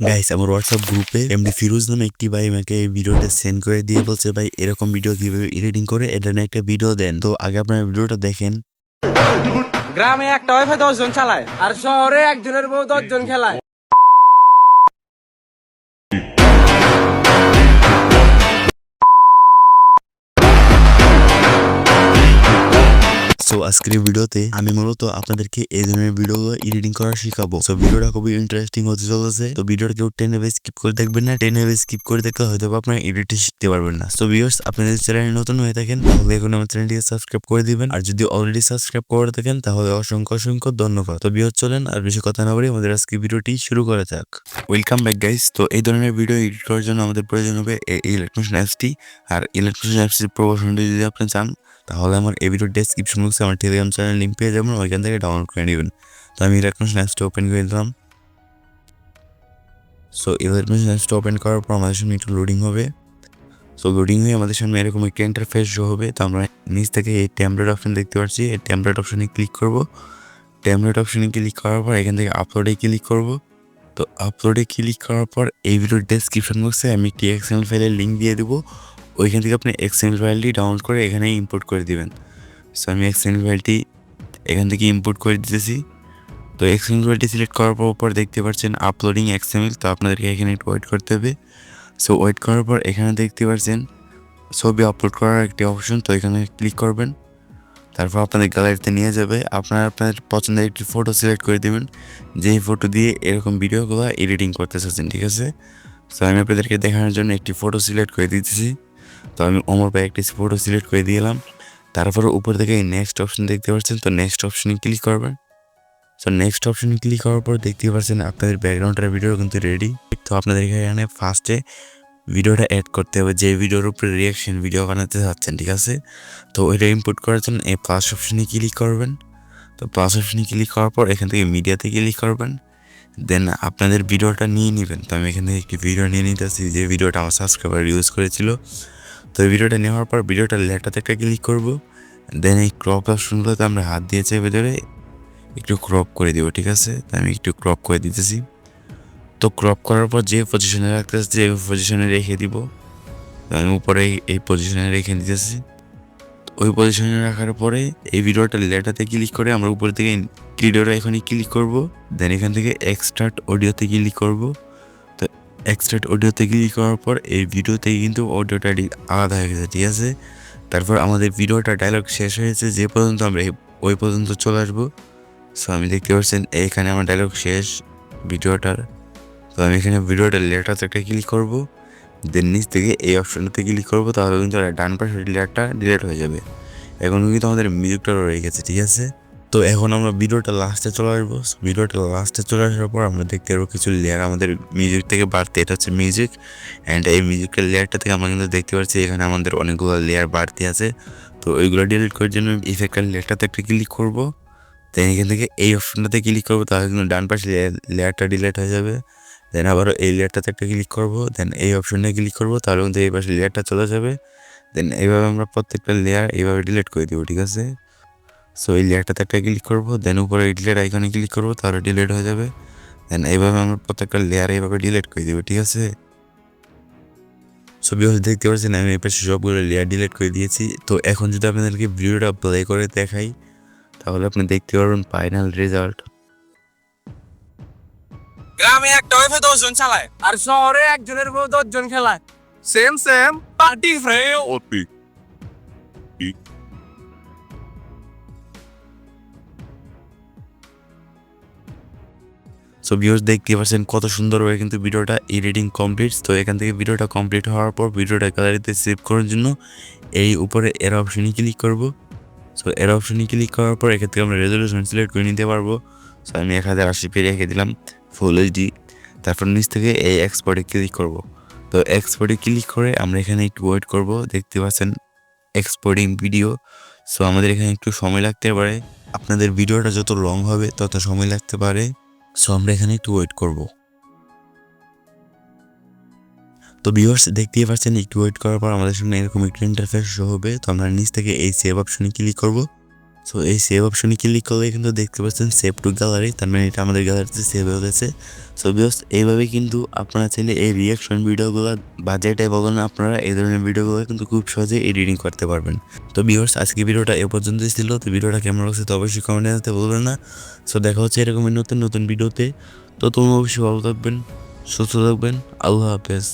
Guys, আমার WhatsApp গ্রুপে MD Firoz নামে একটি ভাই আমাকে এই ভিডিওটা সেন্ড করে দিয়ে বলছে, ভাই এরকম ভিডিও কিভাবে এডিটিং করে এটা নিয়ে একটা ভিডিও দেন। তো আগে আপনারা ভিডিওটা দেখেন। গ্রামে একটা ওয়াইফাই 10 জন চালায় আর শহরে একজনের বউ 10 জন খেলায়। সো আজকের ভিডিওতে আমি মূলত আপনাদেরকে এই ধরনের ভিডিও এডিটিং করা শিখাবো। সো ভিডিওটা খুবই ইন্টারেস্টিং হতে চলেছে। তো ভিডিওটা কেউ টেনে স্কিপ করে দেখবেন না। টেনে স্কিপ করে দেখলে হয়তো আপনারা এডিটিং শিখতে পারবেন না। সো ভিউয়ার্স, আপনাদের চ্যানেলে নতুন হয়ে থাকেন তাহলে এখন আমার চ্যানেলটিকে সাবস্ক্রাইব করে দিবেন, আর যদি অলরেডি সাবস্ক্রাইব করে থাকেন তাহলে অসংখ্য অসংখ্য ধন্যবাদ। তো ভিউয়ার্স, চলেন আর বেশি কথা না বলে আমাদের আজকে ভিডিওটি শুরু করা যাক। Welcome back guys. তো এই ধরনের ভিডিও এডিট করার জন্য আমাদের প্রয়োজন হবে এই ইলেকট্রনিক অ্যাপসটি। আর ইলেকট্রনিক অ্যাপসটির প্রমোশনটি যদি আপনি চান তাহলে আমার এই ভিডিওর ডেসক্রিপশন বক্সে আমার টেলিগ্রাম চ্যানেল লিঙ্ক পেয়ে যাবেন, ওইখান থেকে ডাউনলোড করে নেবেন। তো আমি ইলেকট্রনিক অ্যাপসটা ওপেন করে দিলাম। সো ইলেকট্রনিক অ্যাপসটা ওপেন করার পর আমাদের সামনে একটু লোডিং হবে। সো লোডিং হয়ে আমাদের সামনে এরকম একটা ইন্টারফেস শো হবে। তো আমরা নিচ থেকে এই টেমপ্লেট অপশন দেখতে পাচ্ছি, এই টেমপ্লেট অপশনে ক্লিক করব। টেমপ্লেট অপশনে ক্লিক করার পর এখান থেকে আপলোডে ক্লিক করব। তো আপলোডে ক্লিক করার পর এই ভিডিওর ডেসক্রিপশন বক্সে আমি একটি এক্সএমএল ফাইলের লিঙ্ক দিয়ে দেবো। ওইখান থেকে আপনি এক্সএমএল ফাইলটি ডাউনলোড করে এখানে ইম্পোর্ট করে দিবেন। সো আমি এক্সএমএল ফাইলটি এখান থেকে ইম্পোর্ট করে দিতেছি। তো এক্সএমএল ফাইলটি সিলেক্ট করার পর দেখতে পাচ্ছেন আপলোডিং এক্সএমএল। তো আপনাদেরকে এখানে একটু ওয়েট করতে হবে। সো ওয়েট করার পর এখানে দেখতে পাচ্ছেন ছবি আপলোড করার একটি অপশন। তো এখানে ক্লিক করবেন, তারপর আপনাদের গ্যালারিতে নিয়ে যাবে। আপনারা আপনাদের পছন্দের একটি ফটো সিলেক্ট করে দেবেন, যেই ফটো দিয়ে এরকম ভিডিওগুলো এডিটিং করতে চাচ্ছেন, ঠিক আছে। সো আমি আপনাদেরকে দেখানোর জন্য একটি ফটো সিলেক্ট করে দিতেছি। তো আমি অমর ভাই একটি ফটো সিলেক্ট করে দিলাম। তারপর উপর থেকে এই নেক্সট অপশন দেখতে পাচ্ছেন। তো নেক্সট অপশনে ক্লিক করবেন। সো নেক্সট অপশনে ক্লিক করার পর দেখতে পাচ্ছেন আপনাদের ব্যাকগ্রাউন্ডের ভিডিও কিন্তু রেডি। তো আপনাদের এখানে ফার্স্টে ভিডিওটা অ্যাড করতে হবে, যে ভিডিওর উপরে রিয়াকশন ভিডিও বানাতে চাচ্ছেন, ঠিক আছে। তো ওইটা ইম্পোর্ট করার জন্য এই প্লাস অপশনে ক্লিক করবেন। তো প্লাস অপশনে ক্লিক করার পর এখান থেকে মিডিয়াতে ক্লিক করবেন। দেন আপনাদের ভিডিওটা নিয়ে নেবেন। তো আমি এখান থেকে একটি ভিডিও নিয়ে নিতেছি, যে ভিডিওটা আমার সাবস্ক্রাইবার ইউজ করেছিল। তো এই ভিডিওটা নেওয়ার পর ভিডিওটা লেটাতে একটা ক্লিক করব। দেন এই ক্রপ অপশনগুলোতে আমরা হাত দিয়ে চেপে ধরে একটু ক্রপ করে দিব, ঠিক আছে। তো আমি একটু ক্রপ করে দিতেছি। তো ক্রপ করার পর যে পজিশনে রাখতে চাচ্ছি এই পজিশনে রেখে দিব। আমি উপরে এই পজিশনে রেখে দিতেছি। ওই পজিশনে রাখার পরে এই ভিডিওটা লেটাতে ক্লিক করে আমরা উপর থেকে ভিডিওটা এখানে ক্লিক করব। দেন এখান থেকে এক্সট্রাক্ট অডিওতে ক্লিক করব। তো এক্সট্রাক্ট অডিওতে ক্লিক করার পর এই ভিডিওতে কিন্তু অডিওটা আলাদা হয়ে গেছে, ঠিক আছে। তারপর আমাদের ভিডিওটা ডায়লগ শেষ হয়েছে, যে পর্যন্ত আমরা ওই পর্যন্ত চলে আসবো। সো আমি দেখতে পাচ্ছেন এইখানে আমার ডায়লগ শেষ ভিডিওটার। তো আমি এখানে ভিডিওটা লেটাতে একটা ক্লিক করব। দেন নিচ থেকে এই অপশনটাতে ক্লিক করবো, তাহলে কিন্তু ডান পাশের লেয়ারটা ডিলিট হয়ে যাবে। এখন কিন্তু আমাদের মিউজিকটা রয়ে গেছে, ঠিক আছে। তো এখন আমরা ভিডিওটা লাস্টে চলে আসবো। ভিডিওটা লাস্টে চলে আসার পর আমরা দেখতে পারবো কিছু লেয়ার আমাদের মিউজিক থেকে বাড়তে। এটা হচ্ছে মিউজিক অ্যান্ড এই মিউজিকের লেয়ারটা থেকে আমরা কিন্তু দেখতে পাচ্ছি এখানে আমাদের অনেকগুলো লেয়ার বাড়তি আছে। তো ওইগুলো ডিলিট করার জন্য ইফেক্টের লেয়ারটাতে একটা ক্লিক করবো। দেন এখান থেকে এই অপশনটাতে ক্লিক করবো, তাহলে কিন্তু ডান পাশে লেয়ারটা ডিলিট হয়ে যাবে। দেন আবারও এই লেয়ারটাতে একটা ক্লিক করবো। দেন এই অপশনে ক্লিক করবো, তাহলে কিন্তু এই পাশে লেয়ারটা চলে যাবে। দেন এইভাবে আমরা প্রত্যেকটা লেয়ার এইভাবে ডিলিট করে দিব, ঠিক আছে। সো এই লেয়ারটাতে একটা ক্লিক করবো। দেন উপরে ডিলিট আইকনে ক্লিক করবো, তাহলে ডিলিট হয়ে যাবে। দেন এইভাবে আমরা প্রত্যেকটা লেয়ার এইভাবে ডিলিট করে দিব, ঠিক আছে। ছবি দেখতে পাচ্ছেন আমি এই পাশে সবগুলো লেয়ার ডিলিট করে দিয়েছি। তো এখন যদি আপনাদেরকে ভিডিওটা প্লে করে দেখাই তাহলে আপনি দেখতে পারবেন ফাইনাল রেজাল্ট। গ্রামে একটা ওয়াইফাই 10 জন চালায় আর শহরে একজনের বউ 10 জন খেলায়। Same same party frame. So viewers, দেখতে পাচ্ছেন কত সুন্দরভাবে কিন্তু ভিডিওটা এডিটিং কমপ্লিট। তো এখান থেকে ভিডিওটা কমপ্লিট হওয়ার পর ভিডিওটা গ্যালারিতে সেভ করার জন্য এই উপরে এর অপশনে ক্লিক করব। সো এর অপশনে ক্লিক করার পর এক্ষেত্রে আমরা রেজলিউশন সিলেক্ট করে নিতে পারবো। সো আমি 1080p রেখে দিলাম ফুল এইচডি। তারপর নিচ থেকে এই এক্সপোর্টে ক্লিক করব। তো এক্সপোর্টে ক্লিক করে আমরা এখানে একটু ওয়েট করব। দেখতে পাচ্ছেন এক্সপোর্টিং ভিডিও। সো আমাদের এখানে একটু সময় লাগতে পারে, আপনাদের ভিডিওটা যত লং হবে তত সময় লাগতে পারে। সো আমরা এখানে একটু ওয়েট করব। তো ভিউয়ার্স, দেখতেই পাচ্ছেন একটু ওয়েট করার পর আমাদের সামনে এরকম একটু ইন্টারফেস শো হবে। তো আমরা নিচ থেকে এই সেভ অপশনে ক্লিক করব। সো এই সেভ অপশনে ক্লিক করলে কিন্তু দেখতে পাচ্ছেন সেভ টু গ্যালারি, তার মানে এটা আমাদের গ্যালারিতে সেভ হয়ে গেছে। সো ভিউয়ার্স এইভাবে কিন্তু আপনারা চাইলে এই রিয়াকশন ভিডিওগুলো বা যেটাই বলেন আপনারা এই ধরনের ভিডিওগুলো কিন্তু খুব সহজে এডিটিং করতে পারবেন। তো ভিউয়ার্স আজকে ভিডিওটা এ পর্যন্তই ছিল। তো ভিডিওটা কেমন লাগছে তো অবশ্যই কমেন্টে জানাতে ভুলবেন না। সো দেখা হচ্ছে এরকমই নতুন নতুন ভিডিওতে। তো তোমরা অবশ্যই ভালো থাকবেন, সুস্থ থাকবেন। আল্লাহ হাফেজ।